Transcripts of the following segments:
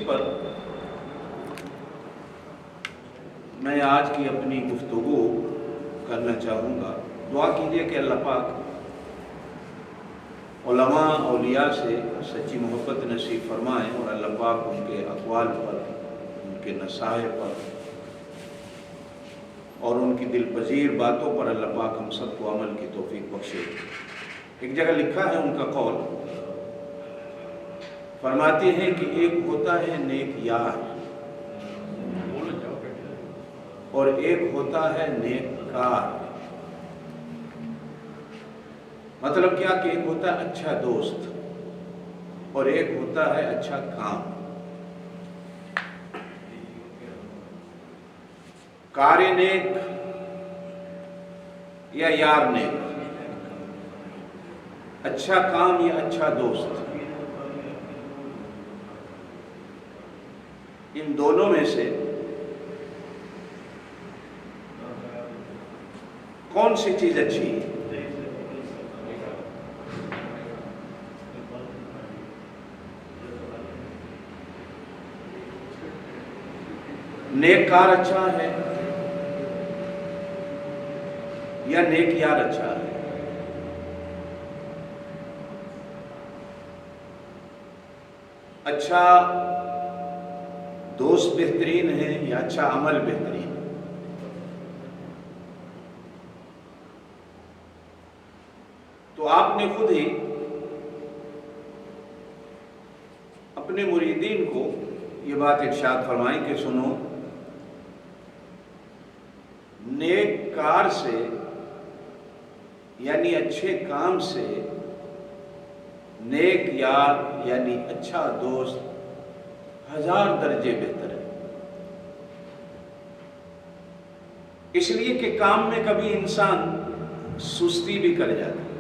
پر میں آج کی اپنی گفتگو کرنا چاہوں گا۔ دعا کیجیے کہ اللہ پاک علماء اولیاء سے سچی محبت نصیب فرمائیں، اور اللہ پاک ان کے اقوال پر، ان کے نصائح پر اور ان کی دل پذیر باتوں پر اللہ پاک ہم سب کو عمل کی توفیق بخشے۔ ایک جگہ لکھا ہے ان کا قول، فرماتے ہیں کہ ایک ہوتا ہے نیک یار اور ایک ہوتا ہے نیک کار۔ مطلب کیا کہ ایک ہوتا ہے اچھا دوست اور ایک ہوتا ہے اچھا کام۔ کار نیک یا یار نیک، اچھا کام یا اچھا دوست، ان دونوں میں سے کون سی چیز اچھی ہے؟ نیک کار اچھا ہے یا نیک یار اچھا ہے؟ اچھا دوست بہترین ہے یا اچھا عمل بہترین ہے؟ تو آپ نے خود ہی اپنے مریدین کو یہ بات ارشاد فرمائی کہ سنو، نیک کار سے یعنی اچھے کام سے نیک یار یعنی اچھا دوست 1000 درجے بہتر ہے۔ اس لیے کہ کام میں کبھی انسان سستی بھی کر جاتا ہے،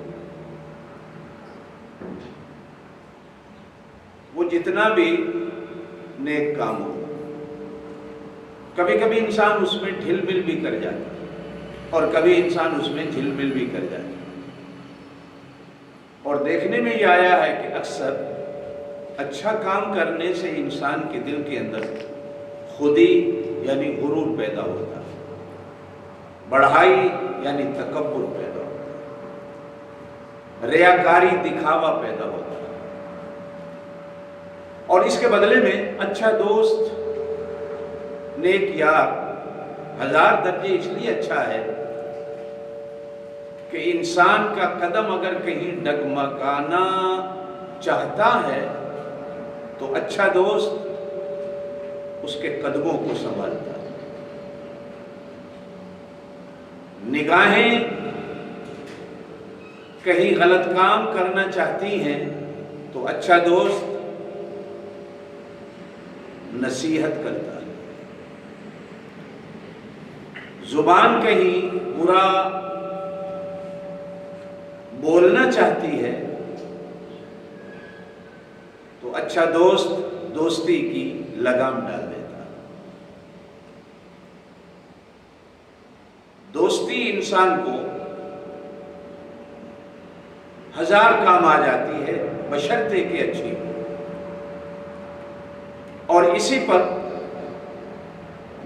وہ جتنا بھی نیک کام ہو، کبھی کبھی انسان اس میں ڈھل مل بھی کر جاتا ہے اور کبھی انسان اس میں جھل مل بھی کر جاتا ہے۔ اور دیکھنے میں یہ آیا ہے کہ اکثر اچھا کام کرنے سے انسان کے دل کے اندر خودی یعنی غرور پیدا ہوتا ہے، بڑھائی یعنی تکبر پیدا ہوتا ہے، ریاکاری دکھاوا پیدا ہوتا ہے، اور اس کے بدلے میں اچھا دوست نیک یار 1000 درجے اس لیے اچھا ہے کہ انسان کا قدم اگر کہیں ڈگمگانا چاہتا ہے تو اچھا دوست اس کے قدموں کو سنبھالتا ہے۔ نگاہیں کہیں غلط کام کرنا چاہتی ہیں تو اچھا دوست نصیحت کرتا ہے۔ زبان کہیں برا بولنا چاہتی ہے تو اچھا دوست دوستی کی لگام ڈال دیتا ہے۔ دوستی انسان کو 1000 کام آ جاتی ہے بشرطے کہ اچھی ہو، اور اسی پر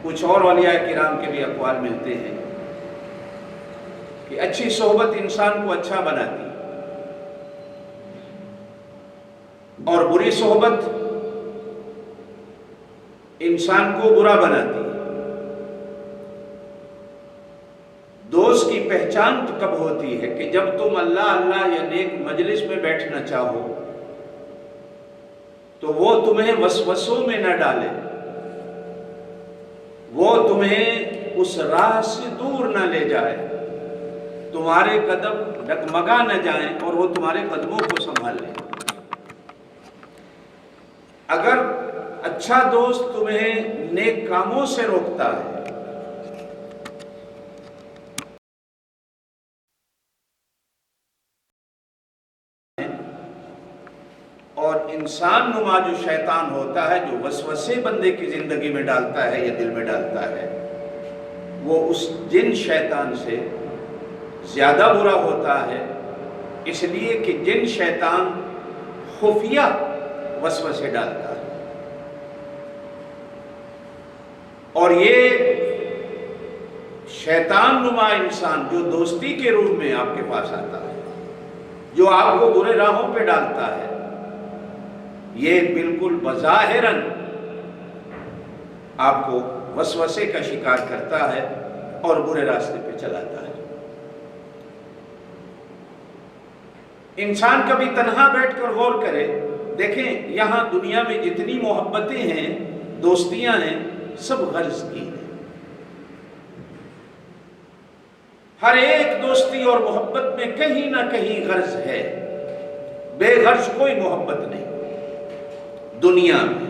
کچھ اور اولیاء کرام کے بھی اقوال ملتے ہیں کہ اچھی صحبت انسان کو اچھا بناتی اور بری صحبت انسان کو برا بناتی ہے۔ دوست کی پہچان کب ہوتی ہے کہ جب تم اللہ اللہ یا نیک مجلس میں بیٹھنا چاہو تو وہ تمہیں وسوسوں میں نہ ڈالے، وہ تمہیں اس راہ سے دور نہ لے جائے، تمہارے قدم ڈگمگا نہ جائیں اور وہ تمہارے قدموں کو سنبھال لیں۔ اگر اچھا دوست تمہیں نیک کاموں سے روکتا ہے اور انسان نما جو شیطان ہوتا ہے جو وسوسے بندے کی زندگی میں ڈالتا ہے یا دل میں ڈالتا ہے، وہ اس جن شیطان سے زیادہ برا ہوتا ہے، اس لیے کہ جن شیطان خفیہ وسوسے ڈالتا ہے اور یہ شیطان نما انسان جو دوستی کے روپ میں آپ کے پاس آتا ہے، جو آپ کو برے راہوں پہ ڈالتا ہے، یہ بالکل بظاہراً آپ کو وسوسے کا شکار کرتا ہے اور برے راستے پہ چلاتا ہے۔ انسان کبھی تنہا بیٹھ کر غور کرے، دیکھیں یہاں دنیا میں جتنی محبتیں ہیں، دوستیاں ہیں، سب غرض کی ہیں۔ ہر ایک دوستی اور محبت میں کہیں نہ کہیں غرض ہے، بے غرض کوئی محبت نہیں دنیا میں۔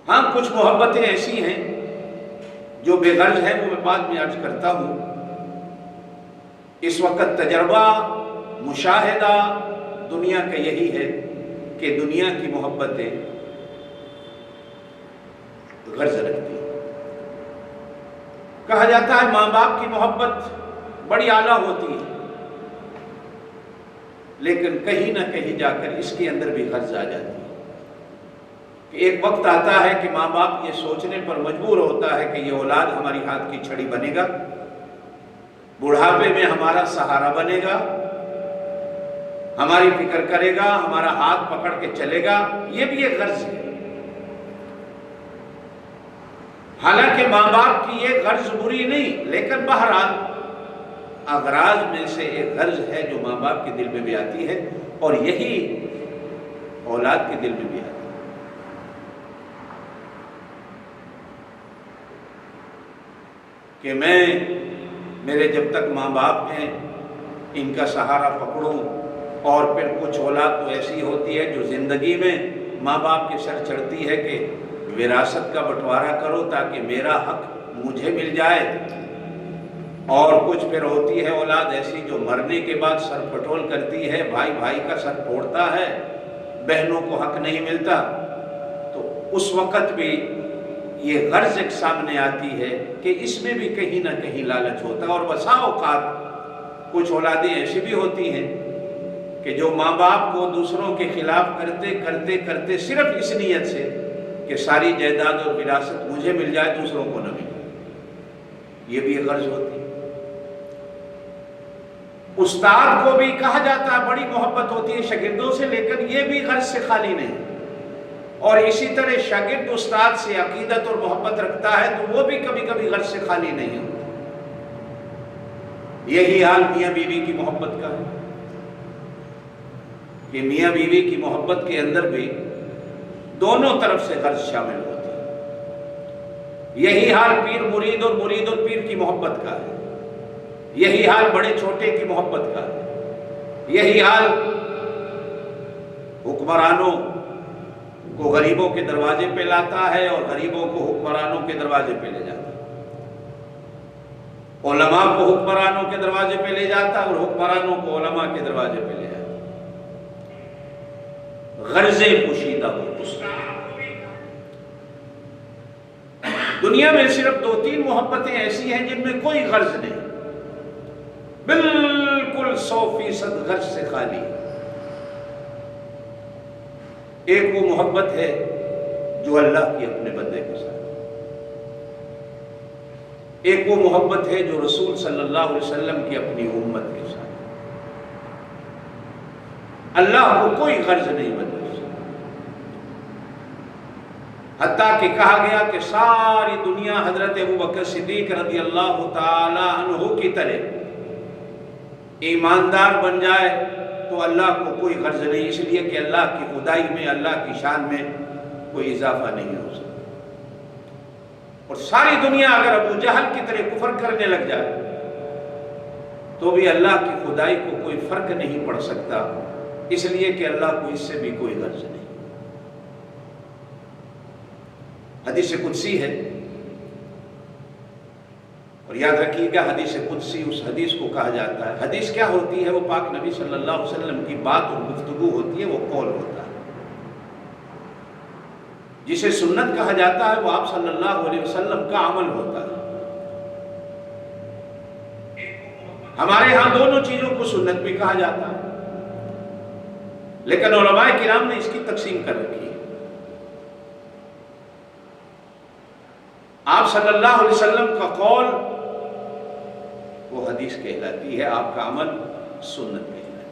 ہاں کچھ محبتیں ایسی ہیں جو بے غرض ہیں، وہ میں بعد میں عرض کرتا ہوں۔ اس وقت تجربہ، مشاہدہ دنیا کا یہی ہے کہ دنیا کی محبتیں غرض رکھتی ہیں۔ کہا جاتا ہے ماں باپ کی محبت بڑی اعلیٰ ہوتی ہے، لیکن کہیں نہ کہیں جا کر اس کے اندر بھی غرض آ جاتی ہے کہ ایک وقت آتا ہے کہ ماں باپ یہ سوچنے پر مجبور ہوتا ہے کہ یہ اولاد ہماری ہاتھ کی چھڑی بنے گا، بڑھاپے میں ہمارا سہارا بنے گا، ہماری فکر کرے گا، ہمارا ہاتھ پکڑ کے چلے گا۔ یہ بھی ایک غرض ہے۔ حالانکہ ماں باپ کی یہ غرض بری نہیں، لیکن بہرحال اغراض میں سے ایک غرض ہے جو ماں باپ کے دل میں بھی آتی ہے، اور یہی اولاد کے دل میں بھی آتی ہے۔ کہ میرے جب تک ماں باپ ہیں ان کا سہارا پکڑوں، اور پھر کچھ اولاد تو ایسی ہوتی ہے جو زندگی میں ماں باپ کے سر چڑھتی ہے کہ وراثت کا بٹوارا کرو تاکہ میرا حق مجھے مل جائے، اور کچھ پھر ہوتی ہے اولاد ایسی جو مرنے کے بعد سر پٹول کرتی ہے، بھائی بھائی کا سر پھوڑتا ہے، بہنوں کو حق نہیں ملتا۔ تو اس وقت بھی یہ غرض ایک سامنے آتی ہے کہ اس میں بھی کہیں نہ کہیں لالچ ہوتا ہے۔ اور بسا اوقات کچھ اولادیں ایسی بھی ہوتی ہیں کہ جو ماں باپ کو دوسروں کے خلاف کرتے کرتے کرتے صرف اس نیت سے کہ ساری جائیداد اور وراثت مجھے مل جائے، دوسروں کو نہ ملے، یہ بھی ایک غرض ہوتی ہے۔ استاد کو بھی کہا جاتا ہے بڑی محبت ہوتی ہے شاگردوں سے، لیکن یہ بھی غرض سے خالی نہیں۔ اور اسی طرح شاگرد استاد سے عقیدت اور محبت رکھتا ہے تو وہ بھی کبھی کبھی غرض سے خالی نہیں ہوتا۔ یہی حال میاں بیوی کی محبت کا ہے کہ میاں بیوی کی محبت کے اندر بھی دونوں طرف سے غرض شامل ہوتی ہے۔ یہی حال پیر مرید اور مرید اور پیر کی محبت کا ہے، یہی حال بڑے چھوٹے کی محبت کا ہے، یہی حال حکمرانوں کو غریبوں کے دروازے پہ لاتا ہے اور غریبوں کو حکمرانوں کے دروازے پہ لے جاتا ہے، علماء کو حکمرانوں کے دروازے پہ لے جاتا ہے اور حکمرانوں کو علماء کے دروازے پہ لے جاتا ہے۔ غرضیں پوشیدہ ہوتی۔ دنیا میں صرف 2-3 محبتیں ایسی ہیں جن میں کوئی غرض نہیں، بالکل 100% غرض سے خالی۔ ایک وہ محبت ہے جو اللہ کی اپنے بندے کے ساتھ، ایک وہ محبت ہے جو رسول صلی اللہ علیہ وسلم کی اپنی امت کے ساتھ۔ اللہ کو کوئی غرض نہیں بدل، حتیٰ کہ کہا گیا کہ ساری دنیا حضرت ابوبکر صدیق رضی اللہ تعالی عنہ کی طرح ایماندار بن جائے تو اللہ کو کوئی غرض نہیں، اس لیے کہ اللہ کی خدائی میں، اللہ کی شان میں کوئی اضافہ نہیں ہو سکتا۔ اور ساری دنیا اگر ابو جہل کی طرح کفر کرنے لگ جائے تو بھی اللہ کی خدائی کو کوئی فرق نہیں پڑ سکتا، اس لیے کہ اللہ کو اس سے بھی کوئی غرض نہیں۔ حدیث قدسی ہے، اور یاد رکھیے گا حدیث قدسی اس حدیث کو کہا جاتا ہے۔ حدیث کیا ہوتی ہے؟ وہ پاک نبی صلی اللہ علیہ وسلم کی بات اور گفتگو ہوتی ہے، وہ قول ہوتا ہے۔ جسے سنت کہا جاتا ہے وہ آپ صلی اللہ علیہ وسلم کا عمل ہوتا ہے۔ ہمارے ہاں دونوں چیزوں کو سنت بھی کہا جاتا ہے، لیکن علماء کرام نے اس کی تقسیم کر رکھی ہے۔ آپ صلی اللہ علیہ وسلم کا قول وہ حدیث کہلاتی ہے، آپ کا عمل سنت کہلاتی ہے۔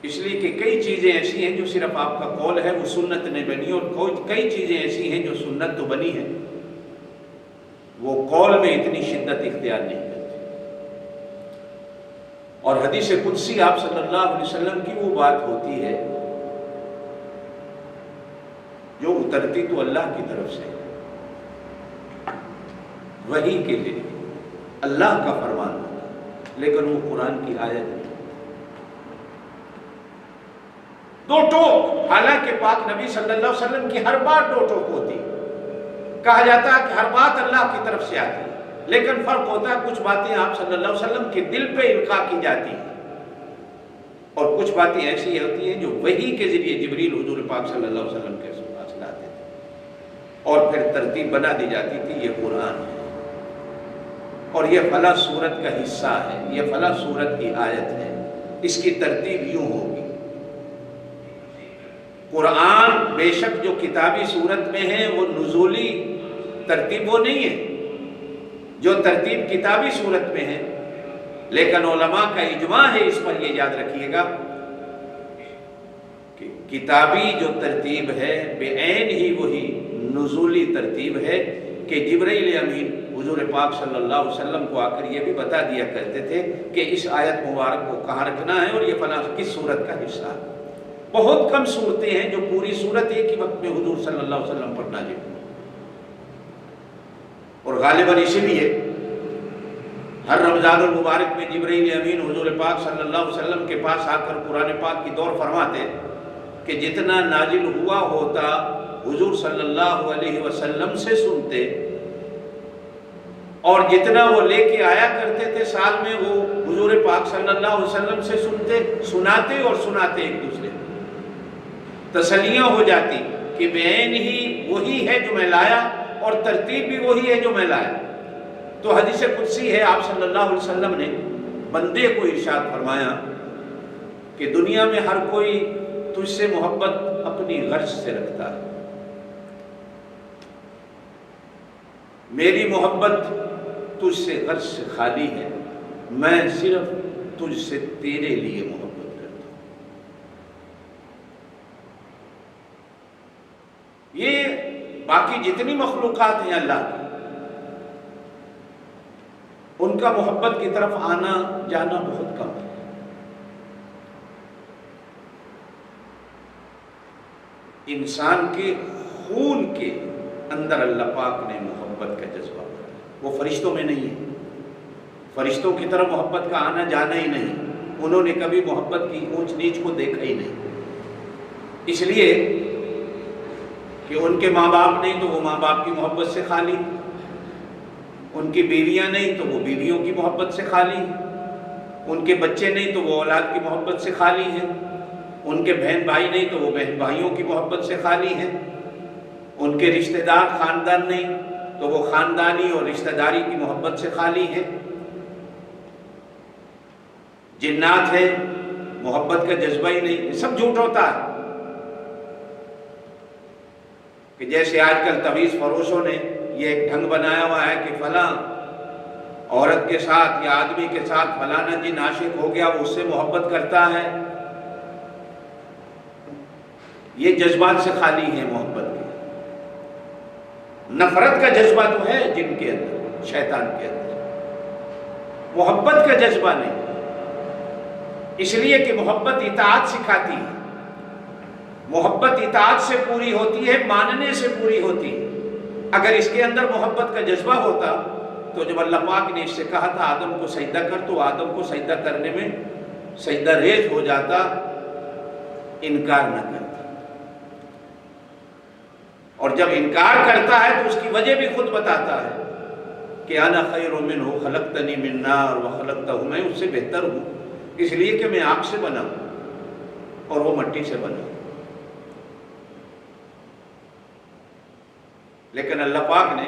اس لیے کہ کئی چیزیں ایسی ہیں جو صرف آپ کا قول ہے وہ سنت نہیں بنی، اور کئی چیزیں ایسی ہیں جو سنت تو بنی ہیں وہ قول میں اتنی شدت اختیار نہیں کرتی۔ اور حدیث قدسی آپ صلی اللہ علیہ وسلم کی وہ بات ہوتی ہے جو اترتی تو اللہ کی طرف سے، وحی کے لیے اللہ کا فرمان ہوتا، لیکن وہ قرآن کی آیت نہیں۔ دو ٹوک، حالانکہ پاک نبی صلی اللہ علیہ وسلم کی ہر بات دو ٹوک ہوتی، کہا جاتا ہے کہ ہر بات اللہ کی طرف سے آتی ہے، لیکن فرق ہوتا ہے کچھ باتیں آپ صلی اللہ علیہ وسلم کے دل پہ القاء کی جاتی ہیں، اور کچھ باتیں ایسی ہوتی ہیں جو وحی کے ذریعے جبریل حضور پاک صلی اللہ علیہ وسلم کے پاس لاتے تھے، اور پھر ترتیب بنا دی جاتی تھی یہ قرآن ہے، اور یہ فلاں سورت کا حصہ ہے، یہ فلاں سورت کی آیت ہے، اس کی ترتیب یوں ہوگی۔ قرآن بے شک جو کتابی صورت میں ہے وہ نزولی ترتیب وہ نہیں ہے جو ترتیب کتابی صورت میں ہے، لیکن علماء کا اجماع ہے اس پر، یہ یاد رکھیے گا کہ کتابی جو ترتیب ہے بے عین ہی وہی نزولی ترتیب ہے، کہ جبرائیل امین حضور پاک صلی اللہ علیہ وسلم کو آ کر یہ بھی بتا دیا کرتے تھے کہ اس آیت مبارک کو کہاں رکھنا ہے اور یہ فلاں کس سورت کا حصہ ہے۔ بہت کم صورتیں ہیں جو پوری صورت ایک ہی وقت میں حضور صلی اللہ علیہ وسلم پر نازل ہوئی، اور غالباً اسی لیے ہر رمضان المبارک میں جبرائیل امین حضور پاک صلی اللہ علیہ وسلم کے پاس آ کر قرآن پاک کی دور فرماتے کہ جتنا نازل ہوا ہوتا حضور صلی اللہ علیہ وسلم سے سنتے، اور جتنا وہ لے کے آیا کرتے تھے سال میں وہ حضور پاک صلی اللہ علیہ وسلم سے سناتے اور سناتے ایک دوسرے کو، تسلیاں ہو جاتی کہ بعین ہی وہی ہے جو میں لایا اور ترتیب بھی وہی ہے جو میں لایا۔ تو حدیث قدسی ہے، آپ صلی اللہ علیہ وسلم نے بندے کو ارشاد فرمایا کہ دنیا میں ہر کوئی تجھ سے محبت اپنی غرض سے رکھتا ہے، میری محبت تجھ سے غرض سے خالی ہے، میں صرف تجھ سے تیرے لیے محبت کرتا ہوں۔ یہ باقی جتنی مخلوقات ہیں اللہ کی، ان کا محبت کی طرف آنا جانا بہت کم ہے۔ انسان کے خون کے اندر اللہ پاک نے محبت کا جذبہ بنایا، وہ فرشتوں میں نہیں ہے، فرشتوں کی طرف محبت کا آنا جانا ہی نہیں، انہوں نے کبھی محبت کی اونچ نیچ کو دیکھا ہی نہیں، اس لیے کہ ان کے ماں باپ نہیں تو وہ ماں باپ کی محبت سے خالی، ان کی بیویاں نہیں تو وہ بیویوں کی محبت سے خالی، ان کے بچے نہیں تو وہ اولاد کی محبت سے خالی ہیں، ان کے بہن بھائی نہیں تو وہ بہن بھائیوں کی محبت سے خالی ہیں، ان کے رشتہ دار خاندان نہیں تو وہ خاندانی اور رشتہ داری کی محبت سے خالی ہیں، جنات ہیں محبت کا جذبہ ہی نہیں، سب جھوٹ ہوتا ہے۔ کہ جیسے آج کل تویز فروشوں نے یہ ایک ڈھنگ بنایا ہوا ہے کہ فلاں عورت کے ساتھ یا آدمی کے ساتھ فلانا جن عاشق ہو گیا وہ اس سے محبت کرتا ہے، یہ جذبات سے خالی ہے محبت کے۔ نفرت کا جذبہ تو ہے جن کے اندر، شیطان کے اندر، محبت کا جذبہ نہیں، اس لیے کہ محبت اطاعت سکھاتی ہے، محبت اطاعت سے پوری ہوتی ہے، ماننے سے پوری ہوتی ہے۔ اگر اس کے اندر محبت کا جذبہ ہوتا تو جب اللہ پاک نے اس سے کہا تھا آدم کو سجدہ کر تو آدم کو سجدہ کرنے میں سجدہ ریز ہو جاتا، انکار نہ کرتا، اور جب انکار کرتا ہے تو اس کی وجہ بھی خود بتاتا ہے کہ انا خیر منہ خلقتنی من نار وخلقتہ، میں اس سے بہتر ہوں اس لیے کہ میں آگ سے بنا ہوں اور وہ مٹی سے بنا ہوں۔ لیکن اللہ پاک نے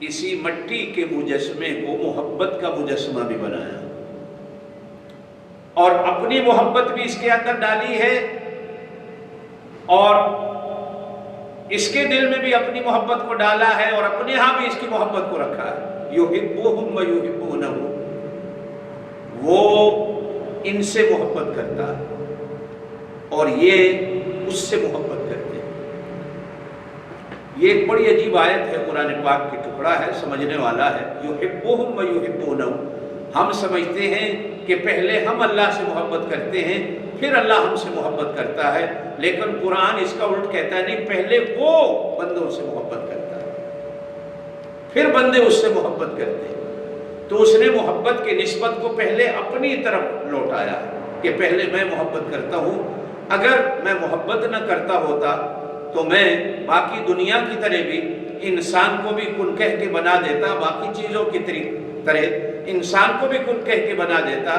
اسی مٹی کے مجسمے کو محبت کا مجسمہ بھی بنایا اور اپنی محبت بھی اس کے اندر ڈالی ہے، اور اس کے دل میں بھی اپنی محبت کو ڈالا ہے اور اپنے ہاں بھی اس کی محبت کو رکھا ہے۔ یحبہم و یحبونہ، وہ ان سے محبت کرتا ہے اور یہ اس سے محبت کرتے ہیں۔ یہ ایک بڑی عجیب آیت ہے، قرآن پاک کی ٹکڑا ہے، سمجھنے والا ہے۔ یحبہم و یحبونہ، ہم سمجھتے ہیں کہ پہلے ہم اللہ سے محبت کرتے ہیں پھر اللہ ہم سے محبت کرتا ہے، لیکن قرآن اس کا الٹ کہتا ہے، نہیں، پہلے وہ بندوں سے محبت کرتا ہے پھر بندے اس سے محبت کرتے ہیں۔ تو اس نے محبت کی نسبت کو پہلے اپنی طرف لوٹایا کہ پہلے میں محبت کرتا ہوں۔ اگر میں محبت نہ کرتا ہوتا تو میں باقی دنیا کی طرح بھی انسان کو بھی کن کہہ کے بنا دیتا، باقی چیزوں کی طرح انسان کو بھی کن کہہ کے بنا دیتا۔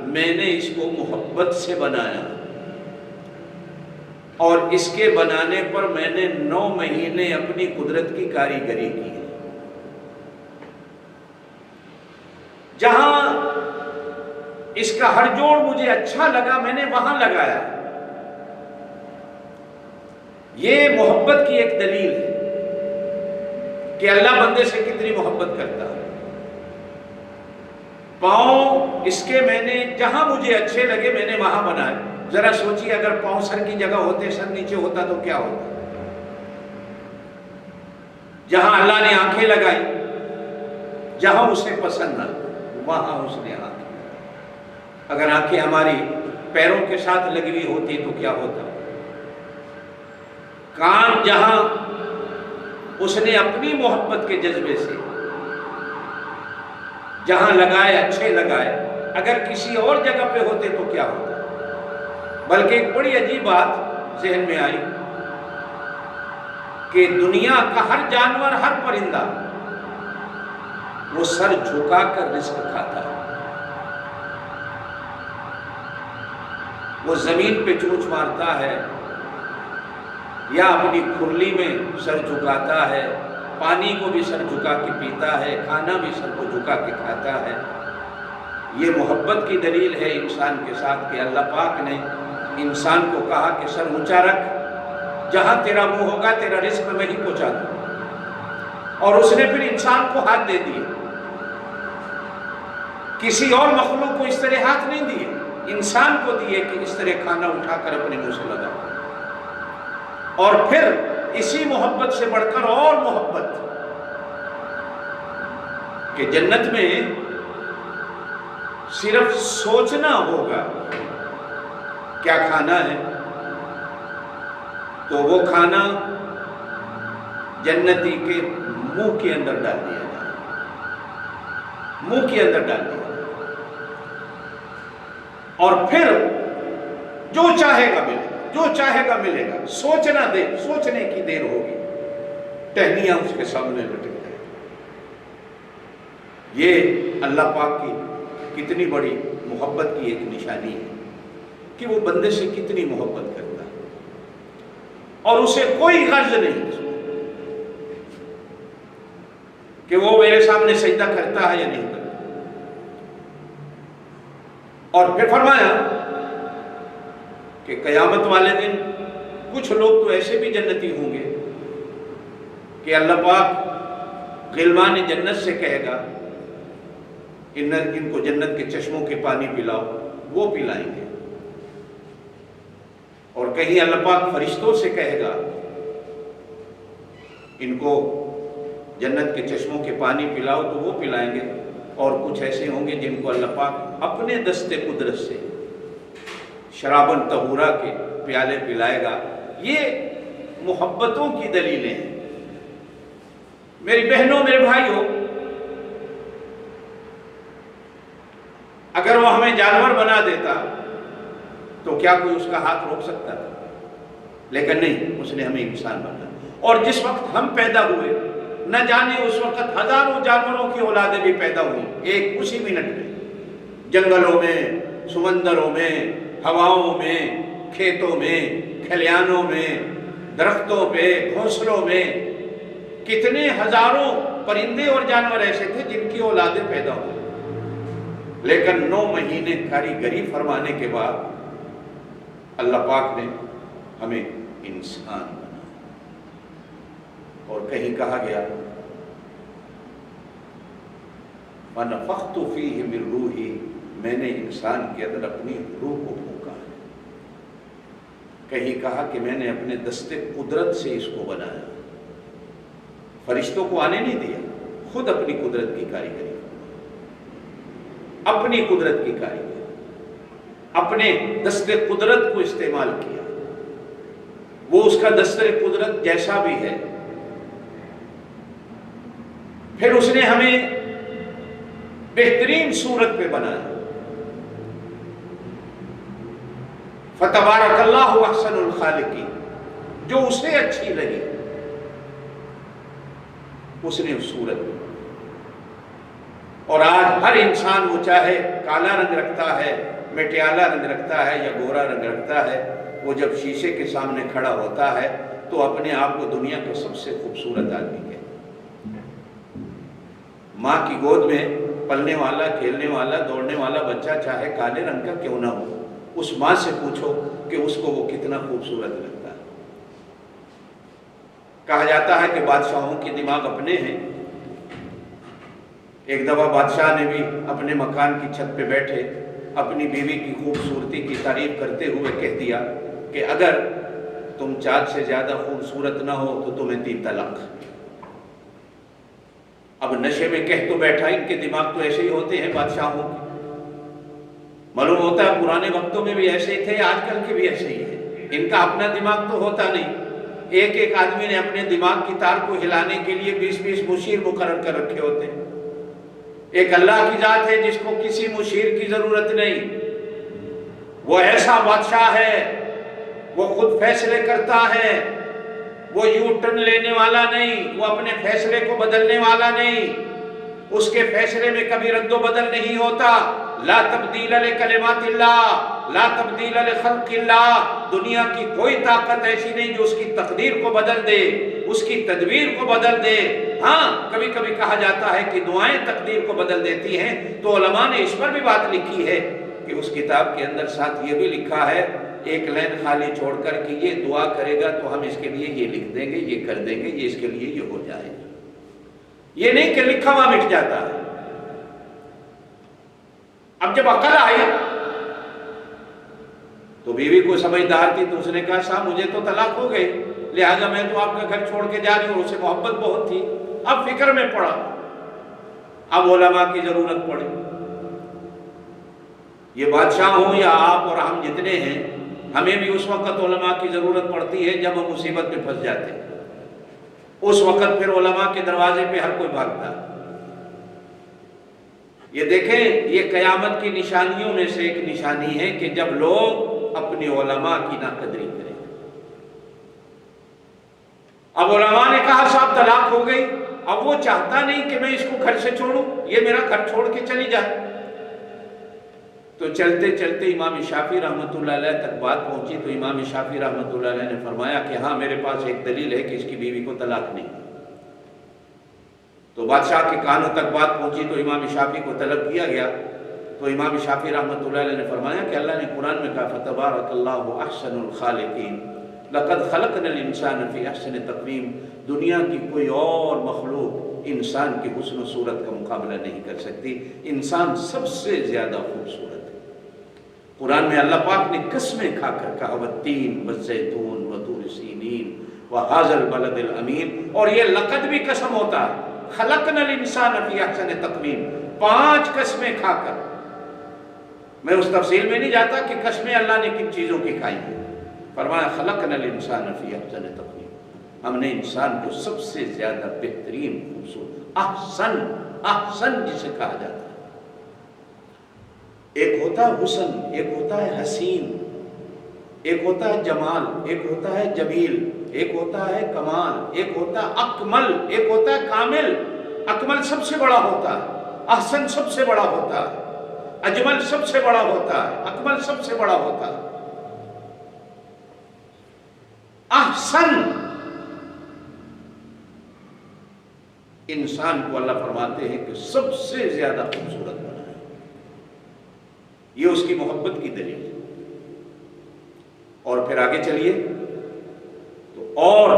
میں نے اس کو محبت سے بنایا اور اس کے بنانے پر میں نے 9 مہینے اپنی قدرت کی کاریگری کی۔ جہاں اس کا ہر جوڑ مجھے اچھا لگا میں نے وہاں لگایا۔ یہ محبت کی ایک دلیل ہے کہ اللہ بندے سے کتنی محبت کرتا ہے۔ پاؤں اس کے میں نے جہاں مجھے اچھے لگے میں نے وہاں بنائے۔ ذرا سوچیے اگر پاؤں سر کی جگہ ہوتے، سر نیچے ہوتا تو کیا ہوتا؟ جہاں اللہ نے آنکھیں لگائی، جہاں اسے پسند نہ وہاں اس نے آنکھیں۔ اگر آنکھیں ہماری پیروں کے ساتھ لگی ہوئی ہوتی تو کیا ہوتا؟ کان جہاں اس نے اپنی محبت کے جذبے سے جہاں لگائے، اچھے لگائے، اگر کسی اور جگہ پہ ہوتے تو کیا ہوتا؟ بلکہ ایک بڑی عجیب بات ذہن میں آئی کہ دنیا کا ہر جانور، ہر پرندہ وہ سر جھکا کر رزق کھاتا ہے۔ وہ زمین پہ چونچ مارتا ہے یا اپنی کھرلی میں سر جھکاتا ہے، پانی کو بھی سر جھکا کے پیتا ہے، کھانا بھی سر کو جھکا کے کھاتا ہے۔ یہ محبت کی دلیل ہے انسان کے ساتھ کہ اللہ پاک نے انسان کو کہا کہ سر اونچا رکھ، جہاں تیرا منہ ہوگا تیرا رزق میں ہی پہنچا دوں۔ اور اس نے پھر انسان کو ہاتھ دے دیے، کسی اور مخلوق کو اس طرح ہاتھ نہیں دیے، انسان کو دیے کہ اس طرح کھانا اٹھا کر اپنے منہ سے لگا۔ اور پھر اسی محبت سے بڑھ کر اور محبت کہ جنت میں صرف سوچنا ہوگا کیا کھانا ہے تو وہ کھانا جنتی کے منہ کے اندر ڈال دیا جائے، منہ کے اندر ڈال دیا جائے، اور پھر جو چاہے گا ملے گا، جو چاہے گا ملے گا۔ سوچنے کی دیر ہوگی، ٹہنیاں اس کے سامنے لٹک جائیں۔ یہ اللہ پاک کی کتنی بڑی محبت کی ایک نشانی ہے کہ وہ بندے سے کتنی محبت کرتا ہے اور اسے کوئی غرض نہیں کہ وہ میرے سامنے سجدہ کرتا ہے یا نہیں کرتا۔ اور پھر فرمایا کہ قیامت والے دن کچھ لوگ تو ایسے بھی جنتی ہوں گے کہ اللہ پاک غلمان جنت سے کہے گا ان کو جنت کے چشموں کے پانی پلاؤ، وہ پلائیں گے۔ اور کہیں اللہ پاک فرشتوں سے کہے گا ان کو جنت کے چشموں کے پانی پلاؤ تو وہ پلائیں گے۔ اور کچھ ایسے ہوں گے جن کو اللہ پاک اپنے دست قدرت سے شرابن طہورا کے پیالے پلائے گا۔ یہ محبتوں کی دلیلیں ہیں۔ میری بہنوں، میرے بھائیوں، اگر وہ ہمیں جانور بنا دیتا تو کیا کوئی اس کا ہاتھ روک سکتا تھا؟ لیکن نہیں، اس نے ہمیں انسان بنا۔ اور جس وقت ہم پیدا ہوئے نہ جانے اس وقت ہزاروں جانوروں کی اولادیں بھی پیدا ہوئی ایک اسی منٹ میں، جنگلوں میں، سمندروں میں، ہواؤں میں، کھیتوں میں، کھلیانوں میں، درختوں پہ، گھونسلوں میں کتنے ہزاروں پرندے اور جانور ایسے تھے جن کی اولادیں پیدا ہوئی۔ لیکن 9 مہینے کاریگری فرمانے کے بعد اللہ پاک نے ہمیں انسان بنایا۔ اور کہیں کہا گیا وَنَفَخْتُ فِيهِ مِن رُوحِي، میں نے انسان کے اندر اپنی روح کو پھونکا ہے۔ کہیں کہا کہ میں نے اپنے دستے قدرت سے اس کو بنایا، فرشتوں کو آنے نہیں دیا، خود اپنی قدرت کی کاریگری، اپنی قدرت کی کاریگری، اپنے دستے قدرت کو استعمال کیا۔ وہ اس کا دستر قدرت جیسا بھی ہے، پھر اس نے ہمیں بہترین صورت پہ بنایا۔ فتبارک اللہ احسن الخالقین، جو اسے اچھی لگی اس نے اس صورت میں۔ اور آج ہر انسان، وہ چاہے کالا رنگ رکھتا ہے، مٹیالہ رنگ رکھتا ہے یا گورا رنگ رکھتا ہے، وہ جب شیشے کے سامنے کھڑا ہوتا ہے تو اپنے آپ کو دنیا کا سب سے خوبصورت آدمی کہتا ہے۔ ماں کی گود میں پلنے والا، کھیلنے والا، دوڑنے والا بچہ چاہے کالے رنگ کا کیوں نہ ہو، اس ماں سے پوچھو کہ اس کو وہ کتنا خوبصورت لگتا ہے۔ کہا جاتا ہے کہ بادشاہوں کے دماغ اپنے ہیں۔ ایک دفعہ بادشاہ نے بھی اپنے مکان کی چھت پہ بیٹھے اپنی بیوی کی خوبصورتی کی تعریف کرتے ہوئے کہہ دیا کہ اگر تم چاند سے زیادہ خوبصورت نہ ہو تو تمہیں 3 طلاق۔ اب نشے میں کہہ تو بیٹھا، ان کے دماغ تو ایسے ہی ہوتے ہیں بادشاہوں کے۔ معلوم ہوتا ہے پرانے وقتوں میں بھی ایسے ہی تھے، آج کل کے بھی ایسے ہی ہیں۔ ان کا اپنا دماغ تو ہوتا نہیں۔ ایک ایک آدمی نے اپنے دماغ کی تار کو ہلانے کے لیے 20 مشیر مقرر کر رکھے ہوتے ہیں۔ ایک اللہ کی ذات ہے جس کو کسی مشیر کی ضرورت نہیں، وہ ایسا بادشاہ ہے، وہ خود فیصلے کرتا ہے، وہ یو ٹرن لینے والا نہیں، وہ اپنے فیصلے کو بدلنے والا نہیں، اس کے فیصلے میں کبھی رد و بدل نہیں ہوتا۔ لا تبدیل لکلمات اللہ، لا تبدیل لخلق اللہ۔ دنیا کی کوئی طاقت ایسی نہیں جو اس کی تقدیر کو بدل دے، اس کی تدبیر کو بدل دے۔ ہاں، کبھی کبھی کہا جاتا ہے کہ دعائیں تقدیر کو بدل دیتی ہیں، تو علماء نے اس پر بھی بات لکھی ہے کہ اس کتاب کے اندر ساتھ یہ بھی لکھا ہے، ایک لائن خالی چھوڑ کر کہ یہ دعا کرے گا تو ہم اس کے لیے یہ لکھ دیں گے، یہ کر دیں گے، یہ اس کے لیے یہ ہو جائے گا۔ یہ نہیں کہ لکھا ہوا مٹ جاتا ہے۔ اب جب عقل آئی تو بیوی کو سمجھدار تھی تو اس نے کہا صاحب مجھے تو طلاق ہو گئی، لہذا میں تو آپ کا گھر چھوڑ کے جا رہی ہوں۔ اسے محبت بہت تھی، اب فکر میں پڑا، اب علماء کی ضرورت پڑی۔ یہ بادشاہ ہوں یا آپ اور ہم جتنے ہیں، ہمیں بھی اس وقت علماء کی ضرورت پڑتی ہے جب ہم مصیبت میں پھنس جاتے ہیں۔ اس وقت پھر علماء کے دروازے پہ ہر کوئی بھاگتا ہے۔ یہ دیکھیں، یہ قیامت کی نشانیوں میں سے ایک نشانی ہے کہ جب لوگ اپنے علماء کی ناقدری کریں۔ اب علماء نے کہا صاحب طلاق ہو گئی، اب وہ چاہتا نہیں کہ میں اس کو گھر سے چھوڑوں، یہ میرا گھر چھوڑ کے چلی جائے۔ تو چلتے چلتے امام شافعی رحمۃ اللہ علیہ تک بات پہنچی تو امام شافعی رحمۃ اللہ علیہ نے فرمایا کہ ہاں میرے پاس ایک دلیل ہے کہ اس کی بیوی کو طلاق نہیں۔ تو بادشاہ کے کانوں تک بات پہنچی تو امام شافعی کو طلب کیا گیا، تو امام شافعی رحمۃ اللہ علیہ نے فرمایا کہ اللہ نے قرآن میں کہا فتبارک اللہ احسن الخالقین، لقد خلقنا الانسان فی احسن تقویم۔ دنیا کی کوئی اور مخلوق انسان کی حسن و صورت کا مقابلہ نہیں کر سکتی، انسان سب سے زیادہ خوبصورت ہے۔ قرآن میں اللہ پاک نے قسمیں کھا کر کہا والتین والزیتون وطور سینین وہذا البلد الامین، اور یہ لقد بھی قسم ہوتا ہے، خلقنا الانسان فی احسن تقویم، 5 قسمیں کھا کر۔ میں اس تفصیل میں نہیں جاتا کہ قسمیں اللہ نے کن چیزوں کی کھائی ہیں، فرمایا خلقنا الانسان فی احسن تقویم، ہم نے انسان کو سب سے زیادہ بہترین خوبصورت، احسن جسے کہا جاتا ہے۔ ایک ہوتا ہے حسن، ایک ہوتا ہے حسین، ایک ہوتا ہے جمال، ایک ہوتا ہے جمیل، ایک ہوتا ہے کمال، ایک ہوتا ہے اکمل، ایک ہوتا ہے کامل۔ اکمل سب سے بڑا ہوتا ہے، احسن سب سے بڑا ہوتا ہے، اجمل سب سے بڑا ہوتا ہے، اکمل سب سے بڑا ہوتا ہے۔ احسن انسان کو اللہ فرماتے ہیں کہ سب سے زیادہ خوبصورت بنا ہے، یہ اس کی محبت کی دلیل ہے۔ اور پھر آگے چلیے تو اور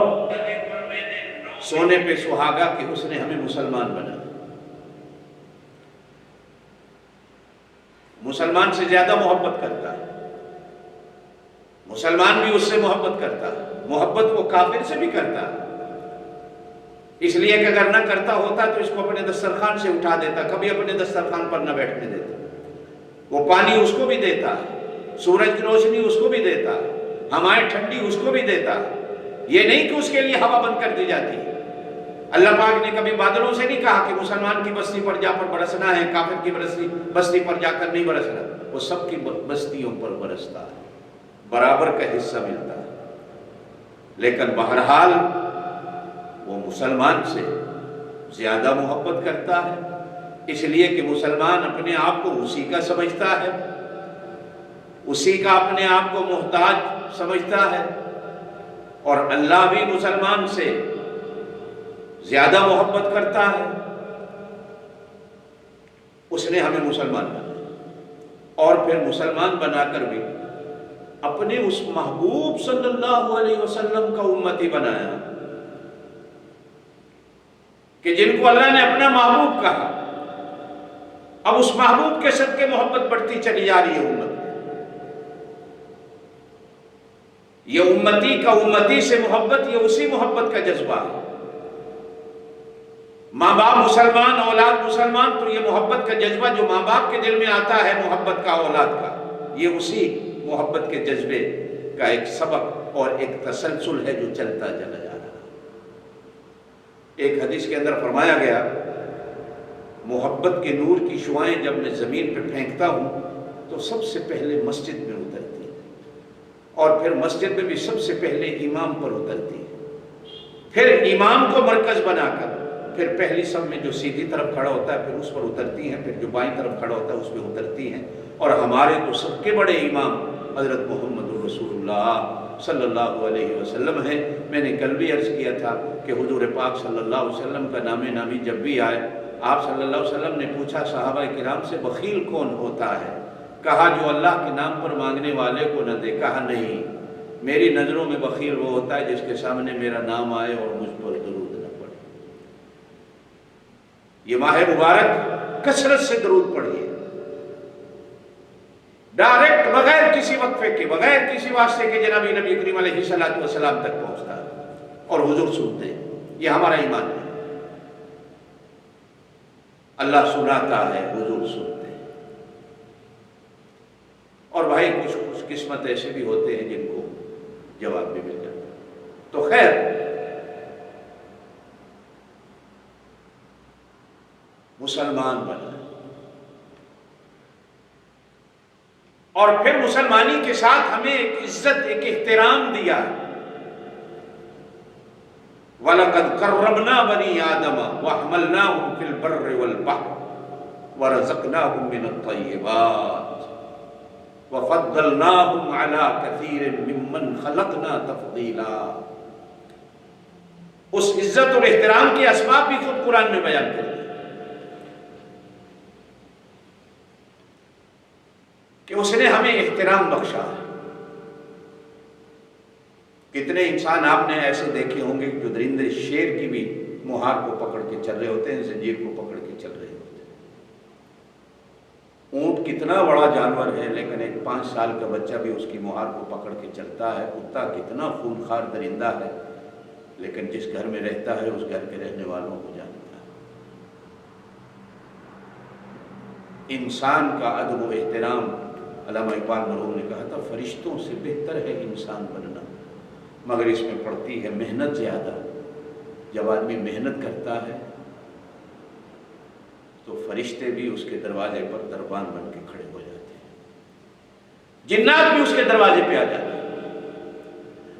سونے پہ سہاگا کہ اس نے ہمیں مسلمان بنا. مسلمان سے زیادہ محبت کرتا ہے، مسلمان بھی اس سے محبت کرتا ہے، محبت وہ کافر سے بھی کرتا ہے. اس لیے کہ اگر نہ کرتا ہوتا تو اس کو اپنے دسترخوان سے اٹھا دیتا، کبھی اپنے دسترخوان پر نہ بیٹھنے دیتا. وہ پانی اس کو بھی دیتا، سورج کی روشنی اس کو بھی دیتا، ہوائیں ٹھنڈی اس کو بھی دیتا. یہ نہیں کہ اس کے لیے ہوا بند کر دی جاتی. اللہ پاک نے کبھی بادلوں سے نہیں کہا کہ مسلمان کی بستی پر جا پر برسنا ہے، کافر کی بستی پر جا کر نہیں برسنا. وہ سب کی بستیوں پر برستا ہے، برابر کا حصہ ملتا ہے. لیکن بہرحال وہ مسلمان سے زیادہ محبت کرتا ہے، اس لیے کہ مسلمان اپنے آپ کو اسی کا سمجھتا ہے، اسی کا اپنے آپ کو محتاج سمجھتا ہے. اور اللہ بھی مسلمان سے زیادہ محبت کرتا ہے. اس نے ہمیں مسلمان بنایا اور پھر مسلمان بنا کر بھی اپنے اس محبوب صلی اللہ علیہ وسلم کا امتی بنایا کہ جن کو اللہ نے اپنا محبوب کہا. اب اس محبوب کے صدقے محبت بڑھتی چلی جا رہی ہے امت. یہ امتی کا امتی سے محبت، یہ اسی محبت کا جذبہ ہے. ماں باپ مسلمان، اولاد مسلمان، تو یہ محبت کا جذبہ جو ماں باپ کے دل میں آتا ہے محبت کا اولاد کا، یہ اسی محبت کے جذبے کا ایک سبق اور ایک تسلسل ہے جو چلتا چلا جا رہا. ایک حدیث کے اندر فرمایا گیا، محبت کے نور کی شعائیں جب میں زمین پہ پھینکتا ہوں تو سب سے پہلے مسجد میں اترتی ہے، اور پھر مسجد میں بھی سب سے پہلے امام پر اترتی ہے، پھر امام کو مرکز بنا کر پھر پہلی صف میں جو سیدھی طرف کھڑا ہوتا ہے پھر اس پر اترتی ہیں، پھر جو بائیں طرف کھڑا ہوتا ہے اس پہ اترتی ہیں. اور ہمارے تو سب کے بڑے امام حضرت محمد رسول اللہ صلی اللہ علیہ وسلم ہیں. میں نے کل بھی عرض کیا تھا کہ حضور پاک صلی اللہ علیہ وسلم کا نام نامی جب بھی آئے، آپ صلی اللہ علیہ وسلم نے پوچھا صحابہ کرام سے، بخیل کون ہوتا ہے؟ کہا جو اللہ کے نام پر مانگنے والے کو نہ دے. کہا نہیں، میری نظروں میں بخیل وہ ہوتا ہے جس کے سامنے میرا نام آئے اور مجھ پر درود نہ پڑے. یہ ماہ مبارک کثرت سے درود پڑھیے، ڈائریکٹ بغیر کسی وقفے کے، بغیر کسی واسطے کے جناب نبی کریم علیہ الصلوۃ والسلام تک پہنچتا ہے اور حضور سنتے ہیں. یہ ہمارا ایمان ہے. اللہ سناتا ہے، حضور سنتے ہیں. اور بھائی کچھ خوش قسمت ایسے بھی ہوتے ہیں جن کو جواب بھی مل جاتا ہے. تو خیر، مسلمان بنا اور پھر مسلمانی کے ساتھ ہمیں ایک عزت، ایک احترام دیا. وَلَقَدْ كَرَّمْنَا بَنِي آدَمَ وَحَمَلْنَاهُمْ فِي الْبَرِّ وَالْبَحْرِ وَرَزَقْنَاهُمْ مِنَ الطَّيِّبَاتِ وَفَضَّلْنَاهُمْ عَلَى كَثِيرٍ مِّمَّنْ خَلَقْنَا تَفْضِيلًا. اس عزت اور احترام کے اسباب بھی خود قرآن نے بیان کر دیے کہ اس نے ہمیں احترام بخشا ہے. کتنے انسان آپ نے ایسے دیکھے ہوں گے جو درندے شیر کی بھی مہار کو پکڑ کے چل رہے ہوتے ہیں، زنجیر کو پکڑ کے چل رہے ہوتے ہیں. اونٹ کتنا بڑا جانور ہے لیکن ایک 5 سال کا بچہ بھی اس کی مہار کو پکڑ کے چلتا ہے. کتا کتنا خونخوار درندہ ہے لیکن جس گھر میں رہتا ہے اس گھر کے رہنے والوں کو جانتا ہے. انسان کا ادب و احترام، علامہ اقبال مرحوم نے کہا تھا، فرشتوں سے بہتر ہے انسان بننا، مگر اس میں پڑتی ہے محنت زیادہ. جب آدمی محنت کرتا ہے تو فرشتے بھی اس کے دروازے پر دربان بن کے کھڑے ہو جاتے ہیں، جنات بھی اس کے دروازے پہ آ جاتے ہیں،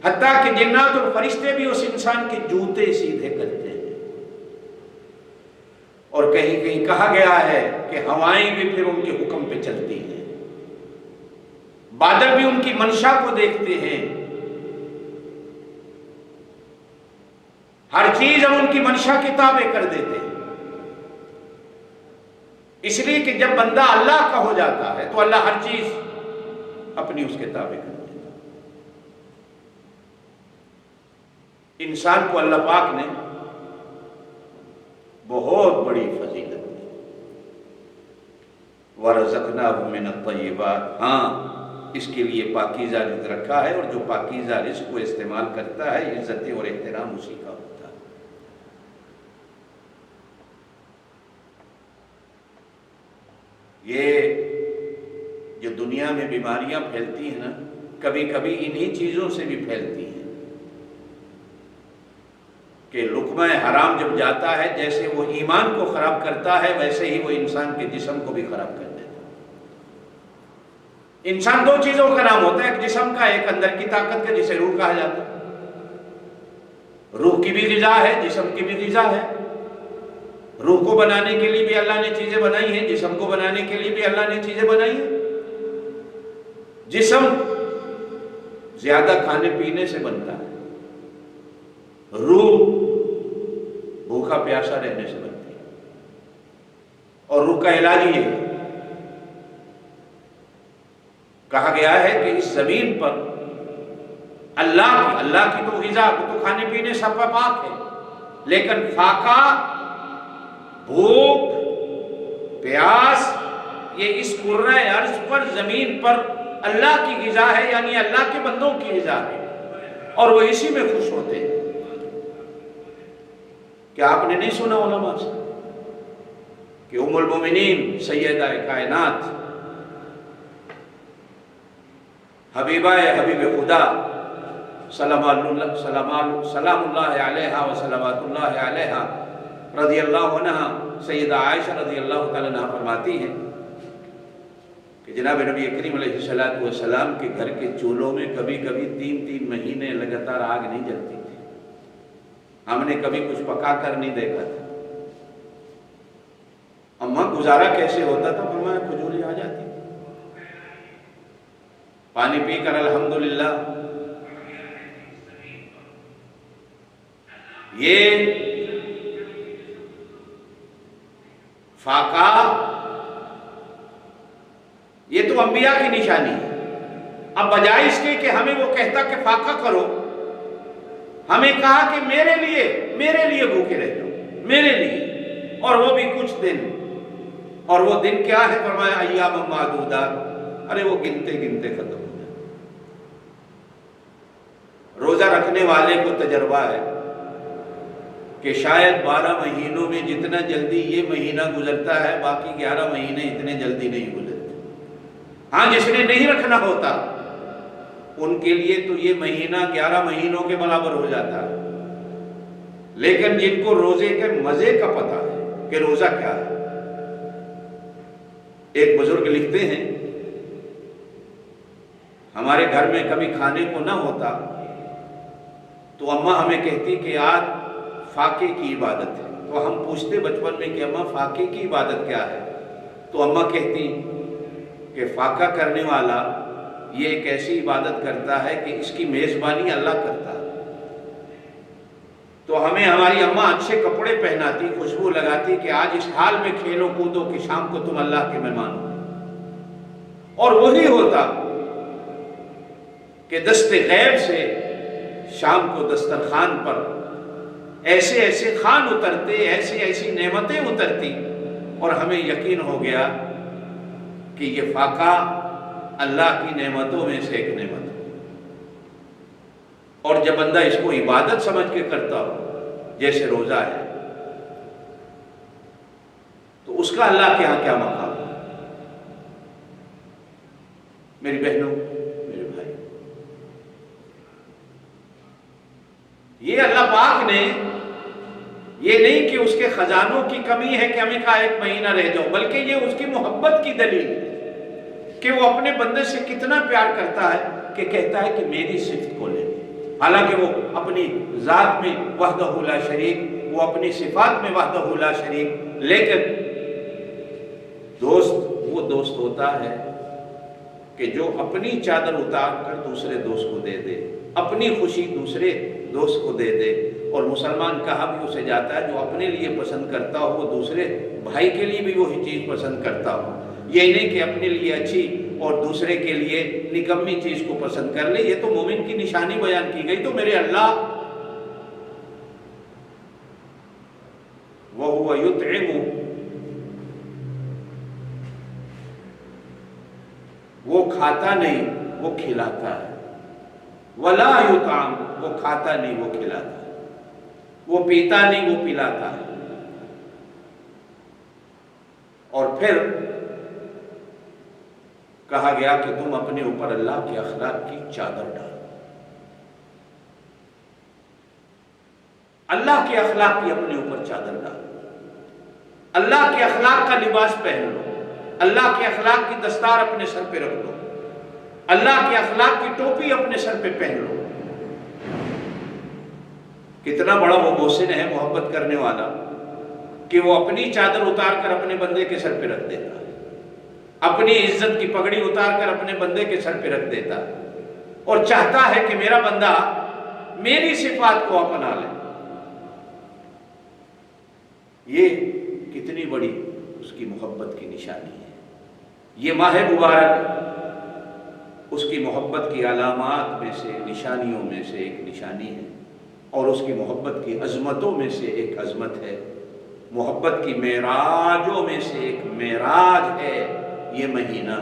حتیٰ کہ جنات اور فرشتے بھی اس انسان کے جوتے سیدھے کرتے ہیں. اور کہیں کہیں کہا گیا ہے کہ ہوائیں بھی پھر ان کے حکم پہ چلتی ہیں، بادل بھی ان کی منشا کو دیکھتے ہیں، ہر چیز ہم ان کی منشا کی تابع کر دیتے ہیں. اس لیے کہ جب بندہ اللہ کا ہو جاتا ہے تو اللہ ہر چیز اپنی اس کے تابع کر دیتا ہے. انسان کو اللہ پاک نے بہت بڑی فضیلت ہے۔ وَرَزَقْنَاهُم مِّنَ الطَّيِّبَاتِ، ہاں اس کے لیے پاکیزہ رزق رکھا ہے، اور جو پاکیزہ رزق کو استعمال کرتا ہے عزت اور احترام اسی کا ہوتا ہے۔ یہ جو دنیا میں بیماریاں پھیلتی ہیں نا، کبھی کبھی انہی چیزوں سے بھی پھیلتی ہیں کہ لقمہ حرام جب جاتا ہے، جیسے وہ ایمان کو خراب کرتا ہے ویسے ہی وہ انسان کے جسم کو بھی خراب کر دیتا ہے۔ انسان دو چیزوں کا نام ہوتا ہے، ایک جسم کا، ایک اندر کی طاقت کا جسے روح کہا جاتا ہے۔ روح کی بھی غذا ہے، جسم کی بھی غذا ہے۔ روح کو بنانے کے لیے بھی اللہ نے چیزیں بنائی ہیں، جسم کو بنانے کے لیے بھی اللہ نے چیزیں بنائی ہیں۔ جسم زیادہ کھانے پینے سے بنتا ہے، روح بھوکا پیاسا رہنے سے بنتی ہے، اور روح کا علاج یہ ہے، کہا گیا ہے کہ اس زمین پر اللہ کی تو غذا، تو کھانے پینے سب کا پاک ہے، لیکن فاقہ، بھوک، پیاس، یہ اس کرۂ ارض پر، زمین پر اللہ کی غذا ہے، یعنی اللہ کے بندوں کی غذا ہے، اور وہ اسی میں خوش ہوتے ہیں۔ کیا آپ نے نہیں سنا علماء سے کہ ام المومنین سیدہ کائنات حبیبہ حبیب خدا سلام اللہ علیہ و صلوات اللہ علیہ رضی اللہ عنہ، سیدہ عائشہ رضی اللہ تعالیٰ عنہ فرماتی ہیں کہ جناب نبی کریم علیہ السلام کے گھر کے چولہوں میں کبھی کبھی 3 مہینے لگاتار آگ نہیں جلتی تھی، ہم نے کبھی کچھ پکا کر نہیں دیکھا تھا۔ اماں گزارا کیسے ہوتا تھا؟ فرمایا کھجوریں آ جاتی تھی، پانی پی کر الحمدللہ۔ یہ فاقہ، یہ تو انبیاء کی نشانی ہے۔ اب بجائے اس کے کہ ہمیں وہ کہتا کہ فاقہ کرو، ہمیں کہا کہ میرے لیے بھوکے رہ جاؤ، میرے لیے، اور وہ بھی کچھ دن۔ اور وہ دن کیا ہے؟ فرمایا ایام معدودات، ارے وہ گنتے گنتے ختم ہو جائے۔ روزہ رکھنے والے کو تجربہ ہے کہ شاید 12 مہینوں میں جتنا جلدی یہ مہینہ گزرتا ہے، باقی 11 مہینے اتنے جلدی نہیں گزرتے۔ ہاں جس نے نہیں رکھنا ہوتا ان کے لیے تو یہ مہینہ 11 مہینوں کے برابر ہو جاتا ہے، لیکن جن کو روزے کے مزے کا پتہ ہے کہ روزہ کیا ہے۔ ایک بزرگ لکھتے ہیں ہمارے گھر میں کبھی کھانے کو نہ ہوتا تو اماں ہمیں کہتی کہ آج فاقے کی عبادت ہے، تو ہم پوچھتے بچپن میں کہ اماں فاقے کی عبادت کیا ہے؟ تو اماں کہتی کہ فاقہ کرنے والا یہ ایک ایسی عبادت کرتا ہے کہ اس کی میزبانی اللہ کرتا ہے۔ تو ہمیں ہماری اماں اچھے کپڑے پہناتی، خوشبو لگاتی کہ آج اس حال میں کھیلو کودو کہ شام کو تم اللہ کے مہمان ہو، اور وہی ہوتا کہ دست غیب سے شام کو دسترخوان پر ایسے ایسے خوان اترتے، ایسی ایسی نعمتیں اترتی، اور ہمیں یقین ہو گیا کہ یہ فاقہ اللہ کی نعمتوں میں سے ایک نعمت ہے۔ اور جب بندہ اس کو عبادت سمجھ کے کرتا ہو، جیسے روزہ ہے، تو اس کا اللہ کے ہاں کیا مقام ہے؟ میری بہنوں، میرے بھائی، یہ اللہ پاک نے یہ نہیں کہ اس کے خزانوں کی کمی ہے کہ ہمیں کہا 1 مہینہ رہ جاؤ، بلکہ یہ اس کی محبت کی دلیل ہے کہ وہ اپنے بندے سے کتنا پیار کرتا ہے کہ کہتا ہے کہ میری صفت کو لے۔ حالانکہ وہ اپنی ذات میں وحدہ لا شریک، وہ اپنی صفات میں وحدہ لا شریک، لیکن دوست وہ دوست ہوتا ہے کہ جو اپنی چادر اتار کر دوسرے دوست کو دے دے، اپنی خوشی دوسرے دوست کو دے دے۔ اور مسلمان کہا بھی اسے جاتا ہے جو اپنے لیے پسند کرتا ہو وہ دوسرے بھائی کے لیے بھی وہی چیز پسند کرتا ہو، یہ نہیں کہ اپنے لیے اچھی اور دوسرے کے لیے نکمی چیز کو پسند کر لے۔ یہ تو مومن کی نشانی بیان کی گئی۔ تو میرے اللہ وَهُوَ وہ کھاتا نہیں وہ کھلاتا ہے، ولا یطعم وہ کھاتا نہیں وہ کھلاتا ہے، وہ پیتا نہیں وہ پلاتا ہے۔ اور پھر کہا گیا کہ تم اپنے اوپر اللہ کے اخلاق کی چادر ڈالو، اللہ کے اخلاق کی اپنے اوپر چادر ڈالو، اللہ کے اخلاق کا لباس پہن لو، اللہ کے اخلاق کی دستار اپنے سر پہ رکھ لو، اللہ کے اخلاق کی ٹوپی اپنے سر پہ پہن لو۔ کتنا بڑا وہ محسن ہے، محبت کرنے والا، کہ وہ اپنی چادر اتار کر اپنے بندے کے سر پہ رکھ دیتا، اپنی عزت کی پگڑی اتار کر اپنے بندے کے سر پہ رکھ دیتا، اور چاہتا ہے کہ میرا بندہ میری صفات کو اپنا لے۔ یہ کتنی بڑی اس کی محبت کی نشانی ہے۔ یہ ماہ مبارک اس کی محبت کی علامات میں سے، نشانیوں میں سے ایک نشانی ہے، اور اس کی محبت کی عظمتوں میں سے ایک عظمت ہے، محبت کی معراجوں میں سے ایک معراج ہے یہ مہینہ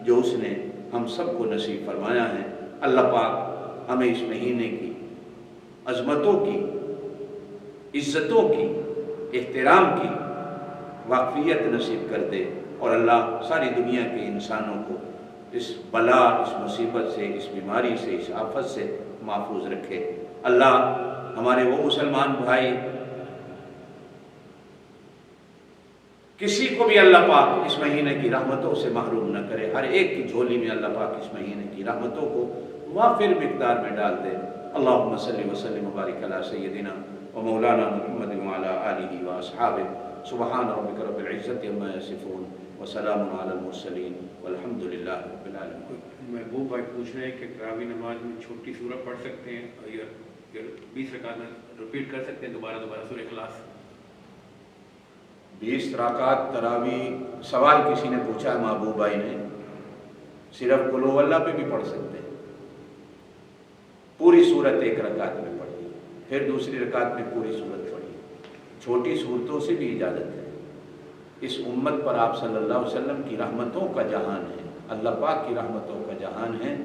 جو اس نے ہم سب کو نصیب فرمایا ہے۔ اللہ پاک ہمیں اس مہینے کی عظمتوں کی، عزتوں کی، احترام کی واقفیت نصیب کر دے، اور اللہ ساری دنیا کے انسانوں کو اس بلا، اس مصیبت سے، اس بیماری سے، اس آفت سے محفوظ رکھے۔ اللہ ہمارے وہ مسلمان بھائی، کسی کو بھی اللہ پاک اس مہینے کی رحمتوں سے محروم نہ کرے، ہر ایک کی جھولی میں اللہ پاک اس مہینے کی رحمتوں کو وافر مقدار میں ڈال دے۔ اللہم صلی وسلم وبارک علی سیدنا و مولانا محمد وعلی آلہ و اصحابہ، سبحان ربک رب العزت عما یصفون وسلام علی المرسلین والحمد للہ رب العالمین۔ محبوب بھائی پوچھ رہے ہیں کہ تراویح نماز میں چھوٹی سورہ پڑھ سکتے ہیں، اور یہ 20 رکعت میں ریپیٹ کر سکتے ہیں دوبارہ سورہ اخلاص؟ 20 رکعت تراویح، سوال کسی نے پوچھا ہے محبوب بھائی نے، صرف قل ہو اللہ پہ بھی پڑھ سکتے ہیں، پوری سورت ایک رکعت میں پڑھی، پھر دوسری رکعت میں پوری سورت پڑھی، چھوٹی صورتوں سے بھی اجازت ہے۔ اس امت پر آپ صلی اللہ علیہ وسلم کی رحمتوں کا جہان ہے، اللہ پاک کی رحمتوں کا جہان ہے۔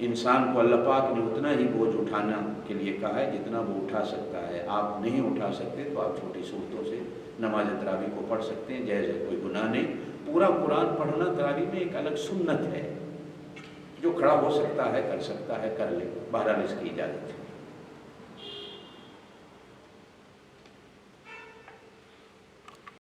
انسان کو اللہ پاک نے اتنا ہی بوجھ اٹھانا کے لیے کہا ہے جتنا وہ اٹھا سکتا ہے۔ آپ نہیں اٹھا سکتے تو آپ چھوٹی صورتوں سے نماز تراویح کو پڑھ سکتے ہیں، جائز ہے، کوئی گناہ نہیں۔ پورا قرآن پڑھنا تراویح میں ایک الگ سنت ہے، جو کھڑا ہو سکتا ہے کر سکتا ہے کر لے، بہرحال اس کی اجازت ہے۔